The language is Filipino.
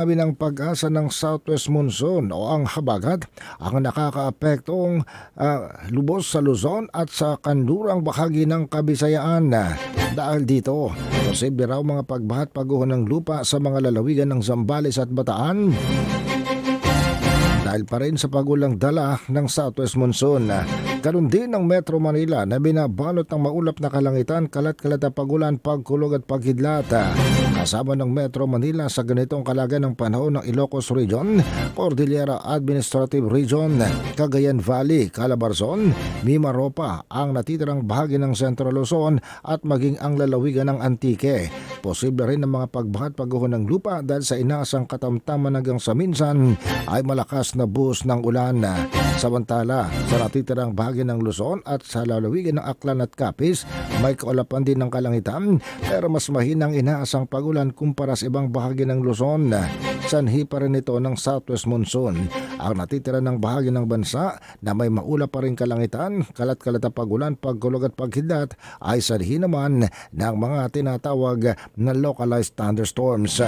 Sabi ng pag-asa ng Southwest Monsoon o ang habagat ang nakakaapektong lubos sa Luzon at sa kanlurang bahagi ng Kabisayaan. Dahil dito, posible raw mga pagbaha at pagguho ng lupa sa mga lalawigan ng Zambales at Bataan dahil pa rin sa pagulang dala ng Southwest Monsoon. Ganun din ang Metro Manila na binabalot ng maulap na kalangitan, kalat-kalat na pagulan, pagkulog at paghidlat. Kasama ng Metro Manila sa ganitong kalagayan ng panahon ng Ilocos Region, Cordillera Administrative Region, Cagayan Valley, Calabarzon, Mimaropa, ang natitirang bahagi ng Central Luzon at maging ang lalawigan ng Antique. Posible rin ang mga pagbaha at pagguho ng lupa dahil sa inaasang katamtaman hanggang sa minsan ay malakas na buhos ng ulan. Samantala, sa natitirang bahagi ng Luzon at sa lalawigan ng Aklan at Capiz, may kaulapan din ng kalangitan pero mas mahinang inaasang pagulan kumpara sa ibang bahagi ng Luzon. Sanhi pa rin ito ng Southwest Monsoon. Ang natitira ng bahagi ng bansa na may maulap pa rin kalangitan, kalat-kalat na pagulan, pagkulog at paghidlat ay sanhi naman ng mga tinatawag na localized thunderstorms.